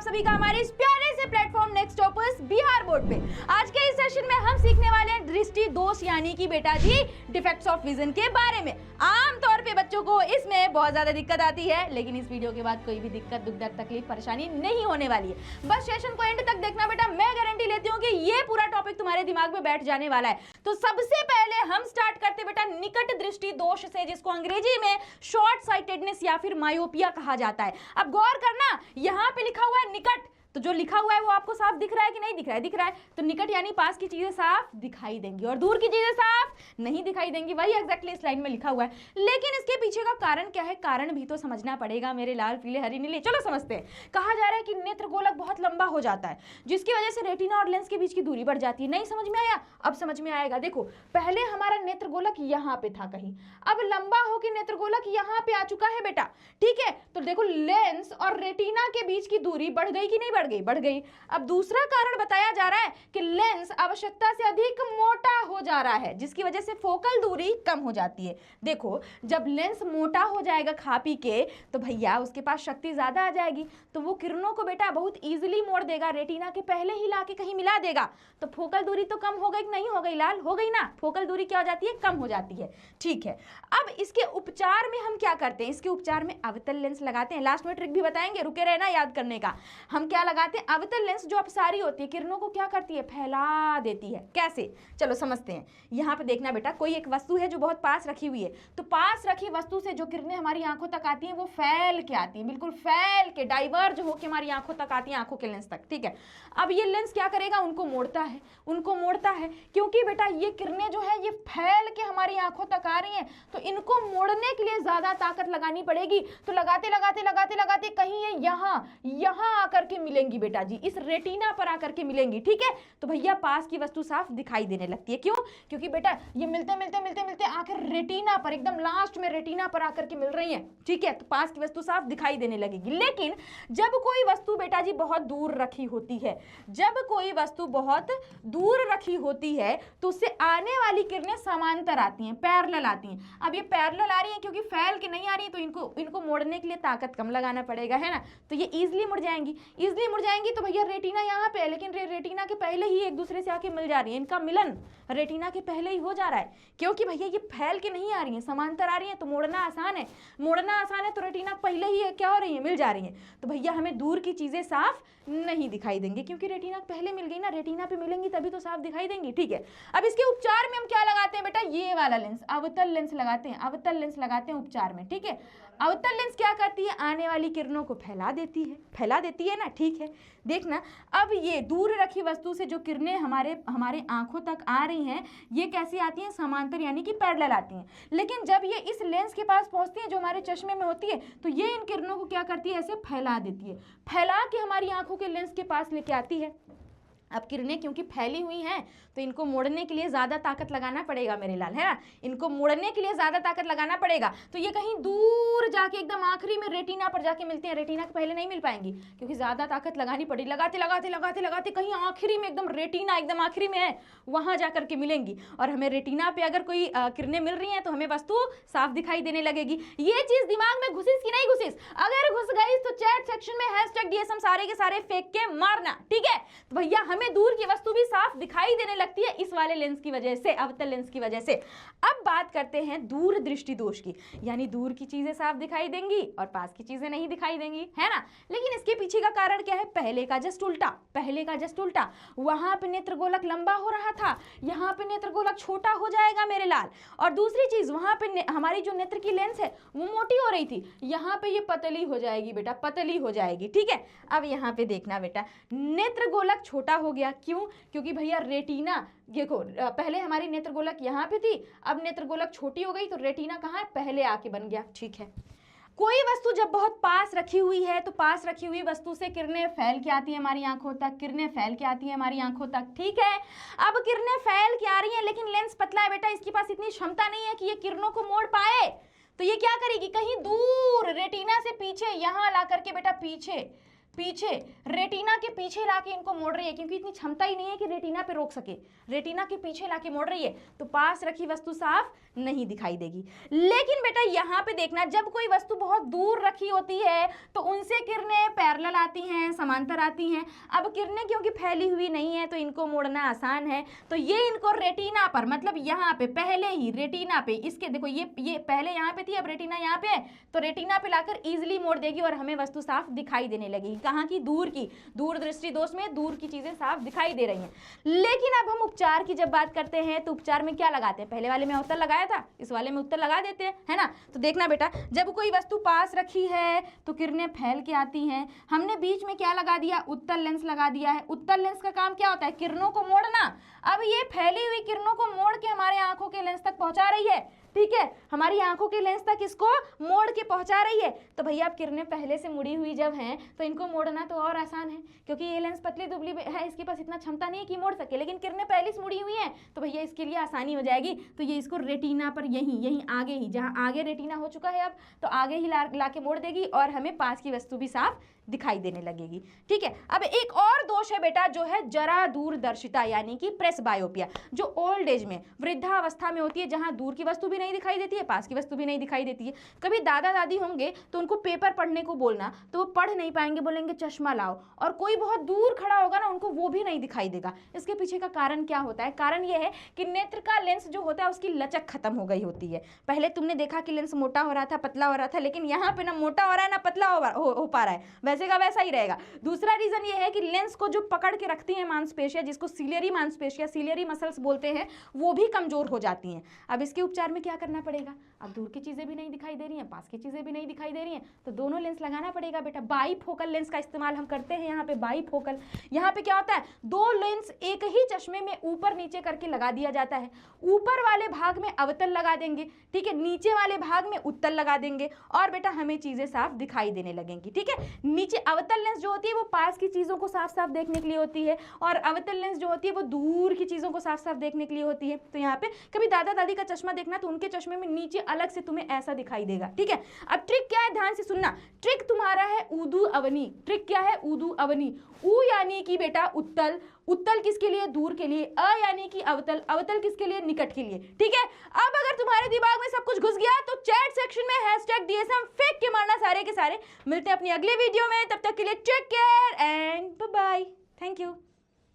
सभी का हमारे इस प्यारे से platform next toppers Bihar board पे। आज के इस सेशन में हम सीखने वाले हैं दृष्टि दोष यानी कि बेटा जी डिफेक्ट्स ऑफ विजन के बारे में। आम तौर पे बच्चों को इसमें बहुत ज्यादा दिक्कत आती है, लेकिन इस वीडियो के बाद कोई भी दिक्कत, दुख, दर्द, तकलीफ, परेशानी नहीं होने वाली है। बस सेशन को एंड तक देखना बेटा, मैं गारंटी लेती हूँ कि ये पूरा टॉपिक तुम्हारे दिमाग में बैठ जाने वाला है। तो सबसे पहले हम स्टार्ट करते बेटा निकट दृष्टि दोष से, जिसको अंग्रेजी में शॉर्ट साइटेडनेस या फिर मायोपिया कहा जाता है। अब गौर करना, यहाँ पे लिखा हुआ है निकट, तो जो लिखा हुआ है वो आपको साफ दिख रहा है कि नहीं दिख रहा है? दिख रहा है। तो निकट यानी पास की चीजें साफ दिखाई देंगी और दूर की चीजें साफ नहीं दिखाई देंगी। वही एग्जैक्टली इस लाइन में लिखा हुआ है, लेकिन इसके पीछे का कारण क्या है? कारण भी तो समझना पड़ेगा मेरे लाल पीले हरी नीले। चलो समझते हैं। कहा जा रहा है कि नेत्र गोलक बहुत लंबा हो जाता है, जिसकी वजह से रेटिना और लेंस के बीच की दूरी बढ़ जाती है। नहीं समझ में आया? अब समझ में आएगा। देखो, पहले हमारा नेत्र गोलक यहाँ पे था कहीं, अब लंबा होकर नेत्र गोलक यहाँ पे आ चुका है बेटा। ठीक है, तो देखो लेंस और रेटिना के बीच की दूरी बढ़ गई कि नहीं बढ़ गई? बढ़ गई। अब दूसरा कारण बताया जा रहा है कि लेंस आवश्यकता से अधिक मोटा हो जा रहा है, जिसकी वजह से फोकल दूरी कम हो जाती है। देखो, जब लेंस मोटा हो जाएगा खा पी के, तो भैया उसके पास शक्ति ज्यादा आ जाएगी, तो वो किरणों को बेटा बहुत इजीली मोड़ देगा, रेटिना के पहले ही लाके कहीं मिला देगा। तो फोकल दूरी तो कम हो गई कि नहीं हो गई लाल? हो गई ना। फोकल दूरी क्या हो जाती है? कम हो जाती है। ठीक है, अब इसके उपचार में हम क्या करते हैं? इसके उपचार में अवतल लेंस लगाते हैं। लास्ट में ट्रिक भी बताएंगे, रुके रहना याद करने का। हम क्या लगाते हैं? अवतल लेंस जो अपसारी होती है, किरणों को क्या करती है? फैला देती है। कैसे? चलो समझते हैं। यहाँ पे देखना बेटा, कोई एक वस्तु है जो बहुत पास रखी हुई है, तो पास रखी वस्तु से जो किरणें हमारी आंखों तक आती हैं वो फैल के आती हैं, बिल्कुल फैल के डाइवर्ज होकर हमारी आंखों तक आती हैं, आंखों के लेंस तक। ठीक है, अब ये लेंस क्या करेगा? उनको मोड़ता है, उनको मोड़ता है, क्योंकि बेटा ये किरणें जो है ये फैल के हमारी आंखों तक आ रही हैं, तो इनको मोड़ने के लिए ज्यादा ताकत लगानी पड़ेगी। तो लगाते लगाते लगाते लगाते कहीं ये यहाँ आकर के मिलेंगी बेटा जी, इस रेटिना पर आकर के मिलेंगी। ठीक है, तो भैया पास की वस्तु साफ दिखाई देने लगती है। क्यों? क्योंकि बेटा ये मिलते मिलते मिलते मिलते आकर रेटिना पर, एकदम लास्ट में रेटिना पर आकर के मिल रही है। ठीक है, तो पास की वस्तु साफ दिखाई देने लगेगी। लेकिन जब कोई वस्तु बेटा जी बहुत दूर रखी होती है, जब कोई वस्तु बहुत दूर रखी होती है, तो उससे आने वाली किरणें समांतर आती हैं, पैरेलल आती हैं। अब ये पैरेलल आ रही हैं क्योंकि फैल के नहीं आ रही, तो इनको मोड़ने के लिए ताकत कम लगाना पड़ेगा, है ना? तो ये इजिली मुड़ जाएंगी, इजिली मुड़ जाएंगी। तो भैया रेटिना यहाँ पे है, लेकिन रेटिना के पहले ही एक दूसरे से आके मिल जा रही है, इनका मिलन रेटिना के पहले ही हो जा रहा है, क्योंकि भैया ये फैल के नहीं आ रही है, समांतर आ रही है, तो मोड़ना आसान है। मोड़ना आसान है तो रेटिना पहले ही क्या हो रही है? मिल जा रही है। तो भैया हमें दूर की चीजें साफ नहीं दिखाई देंगी, क्योंकि रेटिना पहले मिल गई ना, रेटिना पे मिलेंगी तभी तो साफ दिखाई देंगी। ठीक है, अब इसके उपचार में हम क्या लगाते हैं बेटा? ये वाला लेंस, अवतल लेंस लगाते हैं, अवतल लेंस लगाते हैं उपचार में। ठीक है, अवतल लेंस क्या करती है? आने वाली किरणों को फैला देती है, फैला देती है ना। ठीक है, देखना, अब ये दूर रखी वस्तु से जो किरणें हमारे आंखों तक आ रही हैं, ये कैसी आती हैं? समांतर यानी कि पैरेलल आती हैं। लेकिन जब ये इस लेंस के पास पहुंचती है जो हमारे चश्मे में होती है, तो ये इन किरणों को क्या करती है? ऐसे फैला देती है, फैला के हमारी आंखों के लेंस के पास लेके आती है। अब किरणें क्योंकि फैली हुई हैं, तो इनको मोड़ने के लिए ज्यादा ताकत लगाना पड़ेगा मेरे लाल, है ना? इनको मोड़ने के लिए ज्यादा ताकत लगाना पड़ेगा। तो ये कहीं दूर जाके एकदम आखिरी में रेटिना पर जाके मिलती हैं, रेटिना के पहले नहीं मिल पाएंगी, क्योंकि ज्यादा ताकत लगानी पड़ेगी। लगाते लगाते लगाते लगाते कहीं आखिरी में एकदम रेटिना एकदम आखिरी में है, वहां जाकर के मिलेंगी। और हमें रेटिना पे अगर कोई किरणें मिल रही हैं तो हमें वस्तु साफ दिखाई देने लगेगी। ये चीज दिमाग में घुसिस कि नहीं घुसिस? अगर घुस गई तो चैट सेक्शन में #DSM सारे के सारे फेंक के मारना। ठीक है, तो भैया हमें दूर की वस्तु भी साफ दिखाई देने लगती है इस वाले लेंस की वजह से, अवतल लेंस की वजह से। अब बात करते हैं दूर दृष्टि दोष की, यानी दूर की चीजें साफ दिखाई देंगी और पास की चीजें नहीं दिखाई देंगी, है ना? लेकिन इसके पीछे का कारण क्या है? पहले का जस्ट उल्टा, पहले का जस्ट उल्टा। वहां पे नेत्र गोलक लंबा हो रहा था, यहाँ पे नेत्र गोलक छोटा हो जाएगा मेरे लाल। और दूसरी चीज, वहां पे हमारी जो नेत्र की लेंस है वो मोटी हो रही थी, यहाँ पे ये पतली हो जाएगी बेटा, पतली हो जाएगी। ठीक है, अब यहाँ पे देखना बेटा, नेत्र गोलक छोटा हो गया। क्यों? क्योंकि भैया रेटिना, देखो पहले हमारी नेत्र गोलक यहाँ पे थी, अब नेत्र गोलक छोटी हो गई, तो रेटिना कहाँ है? पहले आके बन गया। ठीक है, कोई वस्तु जब बहुत पास रखी हुई है, तो पास रखी हुई वस्तु से किरणें फैल के आती है हमारी आंखों तक, किरणें फैल के आती है हमारी आंखों तक। ठीक है, अब किरणें फैल के आ रही हैं, लेकिन लेंस पतला है बेटा, इसके पास इतनी क्षमता नहीं है कि ये किरणों को मोड़ पाए। तो ये क्या करेगी? कहीं दूर रेटिना से पीछे, यहां ला करके बेटा पीछे पीछे, रेटिना के पीछे लाके इनको मोड़ रही है, क्योंकि इतनी क्षमता ही नहीं है कि रेटिना पे रोक सके, रेटिना के पीछे लाके मोड़ रही है, तो पास रखी वस्तु साफ नहीं दिखाई देगी। लेकिन बेटा यहाँ पे देखना, जब कोई वस्तु बहुत दूर रखी होती है तो उनसे किरणें पैरेलल आती हैं, समांतर आती हैं। अब किरणें क्योंकि फैली हुई नहीं है तो इनको मोड़ना आसान है, तो ये इनको रेटिना पर, मतलब यहाँ पे पहले ही रेटिना पे, इसके देखो ये पहले यहाँ पे थी, अब रेटिना यहाँ पे है, तो रेटिना पे लाकर इजिली मोड़ देगी और हमें वस्तु साफ दिखाई देने लगेगी। कहाँ की? दूर की। दूर दृष्टि दोष में दूर की चीजें साफ दिखाई दे रही हैं। लेकिन अब हम उपचार की जब बात करते हैं तो उपचार में क्या लगाते हैं? पहले वाले में उत्तर लगाया था, इस वाले में उत्तर लगा देते हैं, है ना। तो देखना बेटा, जब कोई वस्तु पास रखी है तो किरणें फैल के आती हैं। हमने बीच में क्या लगा दिया? उत्तल लेंस लगा दिया है। उत्तल लेंस का काम क्या होता है? किरणों को मोड़ना। अब ये फैली हुई किरणों को मोड़ के हमारे आंखों के लेंस तक पहुंचा रही है, ठीक है, हमारी आंखों के लेंस तक इसको मोड़ के पहुंचा रही है। तो भैया अब किरणें पहले से मुड़ी हुई जब हैं तो इनको मोड़ना तो और आसान है, क्योंकि ये लेंस पतली दुबली है, इसके पास इतना क्षमता नहीं है कि मोड़ सके, लेकिन किरणें पहले से मुड़ी हुई हैं तो भैया इसके लिए आसानी हो जाएगी। तो ये इसको रेटिना पर यहीं आगे ही, जहाँ आगे रेटिना हो चुका है अब, तो आगे ही ला के मोड़ देगी और हमें पास की वस्तु भी साफ दिखाई देने लगेगी, ठीक है। अब एक और दोष है बेटा, जो है जरा दूरदर्शिता, यानी कि प्रेसबायोपिया, जो ओल्ड एज में, वृद्धावस्था में होती है, जहां दूर की वस्तु भी नहीं दिखाई देती है, पास की वस्तु भी नहीं दिखाई देती है। कभी दादा दादी होंगे तो उनको पेपर पढ़ने को बोलना तो वो पढ़ नहीं पाएंगे, बोलेंगे चश्मा लाओ, और कोई बहुत दूर खड़ा होगा ना, उनको वो भी नहीं दिखाई देगा। इसके पीछे का कारण क्या होता है? कारण ये है कि नेत्र का लेंस जो होता है उसकी लचक खत्म हो गई होती है। पहले तुमने देखा कि लेंस मोटा हो रहा था, पतला हो रहा था, लेकिन यहाँ पे ना मोटा हो रहा है ना पतला हो पा रहा है, वैसे का वैसा ही रहेगा। दूसरा रीजन ये है कि लेंस को जो पकड़ के रखती है मांसपेशियां, जिसको सीलियरी मांसपेशियां, सीलियरी मसल्स बोलते हैं, वो भी कमजोर हो जाती हैं। अब इसके उपचार में क्या करना पड़ेगा? अब दूर की चीजें भी नहीं दिखाई दे रही हैं, पास की चीजें भी नहीं दिखाई दे रही हैं, तो दोनों लेंस लगाना पड़ेगा बेटा। बाईफोकल लेंस का इस्तेमाल हम करते हैं यहाँ पे। बाईफोकल, यहाँ पे क्या होता है? दो लेंस एक ही चश्मे में ऊपर नीचे करके लगा दिया जाता है। ऊपर वाले भाग में अवतल लगा देंगे, ठीक है, नीचे वाले भाग में उत्तल लगा देंगे, और बेटा हमें चीजें साफ दिखाई देने लगेंगी, ठीक है। नीचे अवतल लेंस जो होती है वो पास की चीजों को साफ साफ देखने के लिए होती है, और अवतल लेंस जो होती है वो दूर की चीजों को साफ साफ देखने के लिए होती है। तो यहाँ पे कभी दादा दादी का चश्मा देखना तो उनके चश्मे में नीचे अलग से तुम्हें ऐसा दिखाई देगा, ठीक है। अब ट्रिक क्या है? ध्यान से सुनना। ट्रिक तुम्हारा है ऊदू अवनी। ट्रिक क्या है? ऊदू अवनी। ऊ यानी कि बेटा उत्तल, उत्तल किसके लिए? दूर के लिए। अ यानी कि अवतल, अवतल किसके लिए? निकट के लिए, ठीक है। अब अगर तुम्हारे दिमाग में सब कुछ घुस गया तो चैट सेक्शन में #DSM फेंक के मारना सारे के सारे। मिलते हैं अपनी अगले वीडियो में, तब तक के लिए take care and bye bye. Thank you.